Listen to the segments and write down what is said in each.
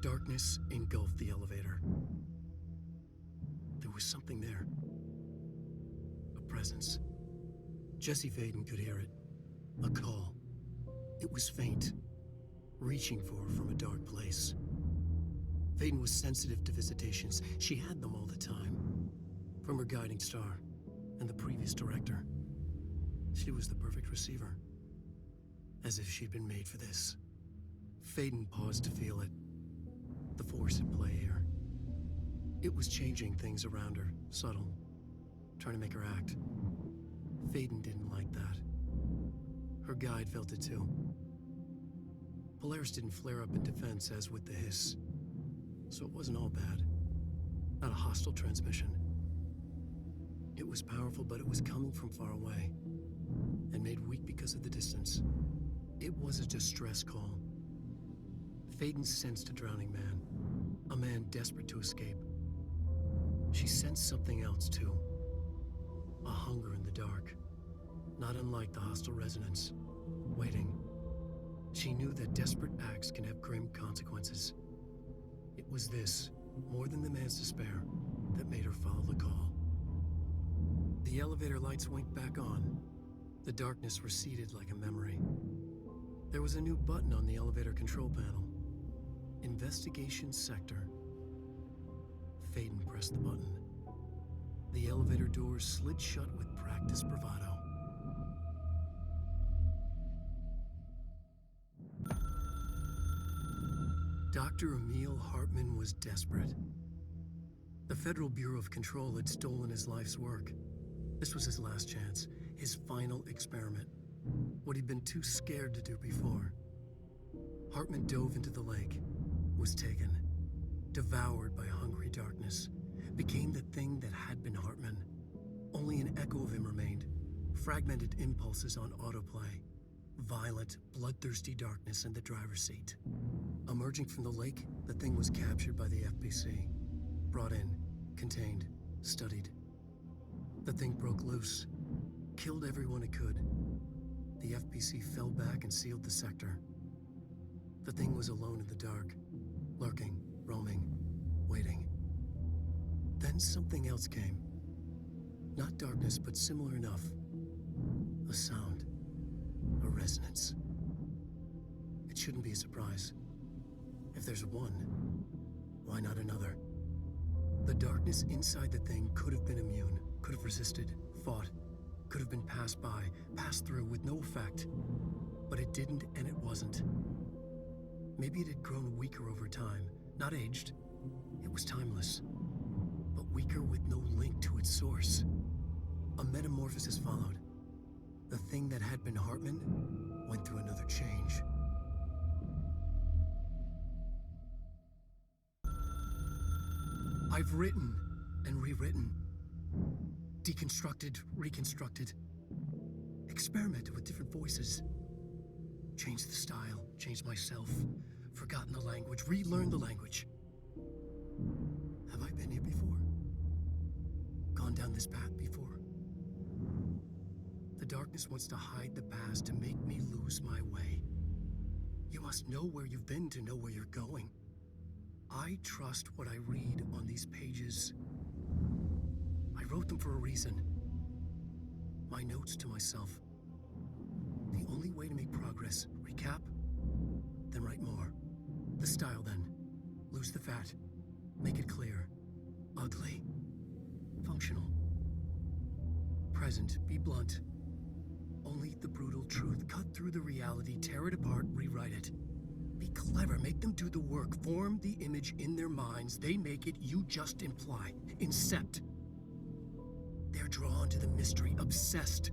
Darkness engulfed the elevator. There was something there. A presence. Jesse Faden could hear it. A call. It was faint, reaching for her from a dark place. Faden was sensitive to visitations. She had them all the time. From her guiding star and the previous director. She was the perfect receiver. As if she'd been made for this. Faden paused to feel it. The force at play here. It was changing things around her, subtle, trying to make her act. Faden didn't like that. Her guide felt it too. Polaris didn't flare up in defense as with the hiss, so it wasn't all bad. Not a hostile transmission. It was powerful, but it was coming from far away, and made weak because of the distance. It was a distress call. Faden sensed a drowning man, a man desperate to escape. She sensed something else too. A hunger in the dark, not unlike the hostile resonance, waiting. She knew that desperate acts can have grim consequences. It was this, more than the man's despair, that made her follow the call. The elevator lights winked back on. The darkness receded like a memory. There was a new button on the elevator control panel. Investigation Sector. Faden pressed the button. The elevator doors slid shut with practiced bravado. Dr. Emil Hartman was desperate. The Federal Bureau of Control had stolen his life's work. This was his last chance, his final experiment. What he'd been too scared to do before. Hartman dove into the lake, was taken, devoured by hungry darkness, became the thing that had been Hartman. Only an echo of him remained, fragmented impulses on autoplay, violent, bloodthirsty darkness in the driver's seat. Emerging from the lake, the thing was captured by the FBC, brought in, contained, studied. The thing broke loose, killed everyone it could. The FBC fell back and sealed the sector. The thing was alone in the dark, lurking, roaming, waiting. Then something else came. Not darkness, but similar enough. A sound. A resonance. It shouldn't be a surprise. If there's one, why not another? The darkness inside the thing could have been immune, could have resisted, fought, could have been passed by, passed through with no effect. But it didn't, and it wasn't. Maybe it had grown weaker over time, not aged. It was timeless, but weaker with no link to its source. A metamorphosis followed. The thing that had been Hartman went through another change. I've written and rewritten, deconstructed, reconstructed, experimented with different voices, changed the style, changed myself, forgotten the language, relearned the language. Have I been here before? Gone down this path before? The darkness wants to hide the past to make me lose my way. You must know where you've been to know where you're going. I trust what I read on these pages. I wrote them for a reason. My notes to myself. The only way to make progress, recap, then write more. The style then. Lose the fat. Make it clear. Ugly. Functional. Present. Be blunt. Only the brutal truth. Cut through the reality, tear it apart, rewrite it. Be clever, make them do the work, form the image in their minds. They make it, you just imply. Incept. They're drawn to the mystery, obsessed.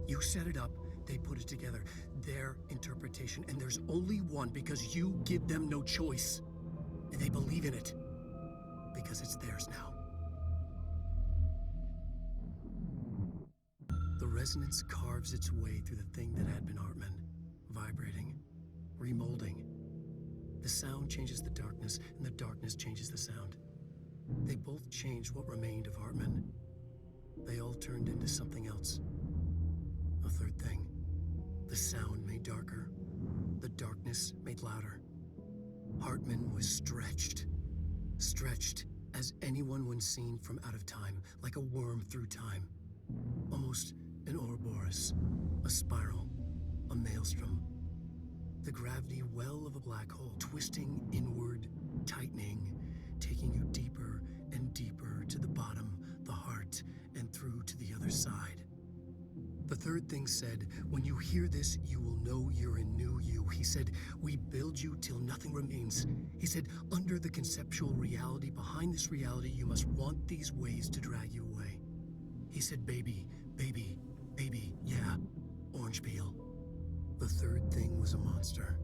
You set it up, they put it together. Their interpretation, and there's only one because you give them no choice. And they believe in it because it's theirs now. The resonance carves its way through the thing that had been Hartman, vibrating, remolding. The sound changes the darkness, and the darkness changes the sound. They both changed what remained of Hartman. They all turned into something else. A third thing. The sound made darker. The darkness made louder. Hartman was stretched. Stretched as anyone when seen from out of time, like a worm through time. Almost an Ouroboros, a spiral, a maelstrom. The gravity well of a black hole, twisting inward, tightening, taking you deeper and deeper to the bottom, the heart, and through to the other side. The third thing said, when you hear this, you will know you're in new you. He said, we build you till nothing remains. He said, under the conceptual reality, behind this reality, you must want these waves to drag you away. He said, baby, baby, baby, yeah, orange peel. The third thing was a monster.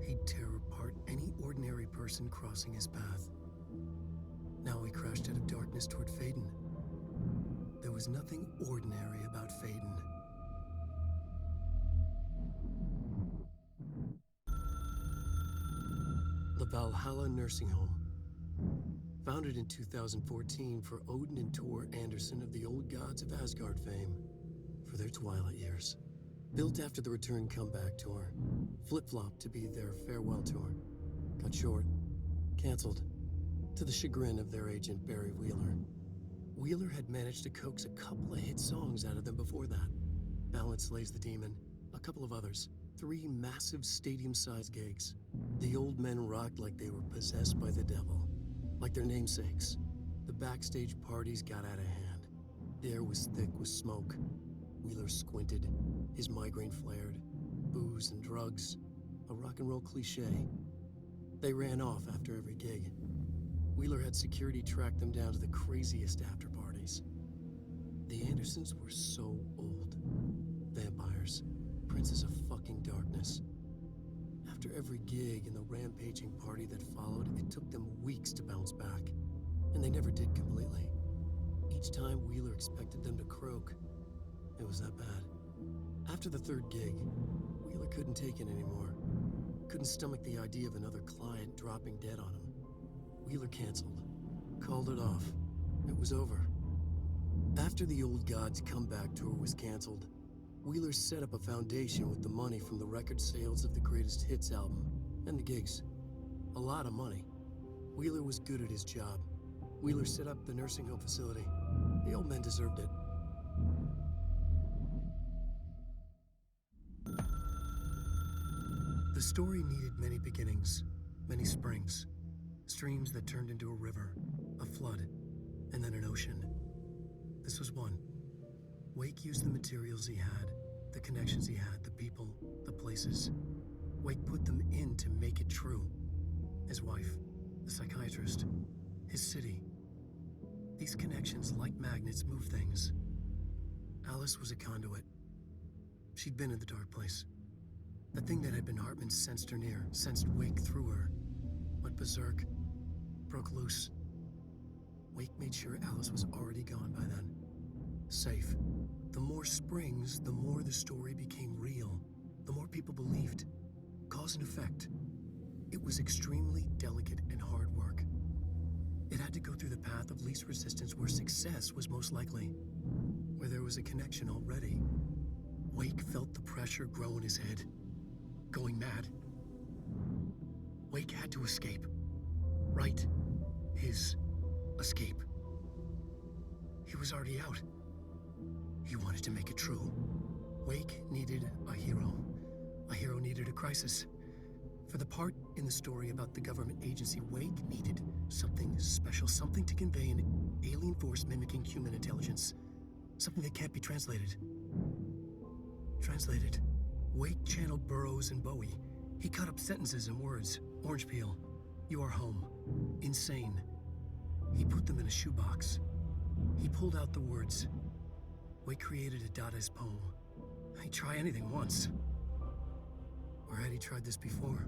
He'd tear apart any ordinary person crossing his path. Now he crashed out of darkness toward Faden. There was nothing ordinary about Faden. The Valhalla Nursing Home. Founded in 2014 for Odin and Tor Anderson of the Old Gods of Asgard fame for their twilight years. Built after the Return Comeback tour. Flip-flopped to be their farewell tour. Cut short. Cancelled. To the chagrin of their agent Barry Wheeler. Wheeler had managed to coax a couple of hit songs out of them before that. Balance Slays the Demon, a couple of others. 3 massive stadium-sized gigs. The old men rocked like they were possessed by the devil. Like their namesakes. The backstage parties got out of hand. The air was thick with smoke. Wheeler squinted. His migraine flared. Booze and drugs. A rock and roll cliche. They ran off after every gig. Wheeler had security track them down to the craziest after parties. The Andersons were so old. Vampires. Princes of fucking darkness. After every gig and the rampaging party that followed, it took them weeks to bounce back. And they never did completely. Each time Wheeler expected them to croak. It was that bad. After the 3rd gig, Wheeler couldn't take it anymore. Couldn't stomach the idea of another client dropping dead on him. Wheeler canceled. Called it off. It was over. After the Old Gods comeback tour was canceled, Wheeler set up a foundation with the money from the record sales of the Greatest Hits album and the gigs. A lot of money. Wheeler was good at his job. Wheeler set up the nursing home facility. The old men deserved it. The story needed many beginnings, many springs. Streams that turned into a river, a flood, and then an ocean. This was one. Wake used the materials he had, the connections he had, the people, the places. Wake put them in to make it true. His wife, the psychiatrist, his city. These connections, like magnets, move things. Alice was a conduit. She'd been in the dark place. The thing that had been Hartman sensed her near, sensed Wake through her. Went berserk, broke loose. Wake made sure Alice was already gone by then. Safe. The more springs, the more the story became real. The more people believed. Cause and effect. It was extremely delicate and hard work. It had to go through the path of least resistance where success was most likely. Where there was a connection already. Wake felt the pressure grow in his head. Going mad. Wake had to escape. Right. His escape. He was already out. He wanted to make it true. Wake needed a hero. A hero needed a crisis. For the part in the story about the government agency, Wake needed something special, something to convey an alien force mimicking human intelligence. Something that can't be translated. Translated. Wake channeled Burroughs and Bowie. He cut up sentences and words. Orange peel. You are home. Insane. He put them in a shoebox. He pulled out the words. Wake created a Dadaist poem. He'd try anything once. Or had he tried this before?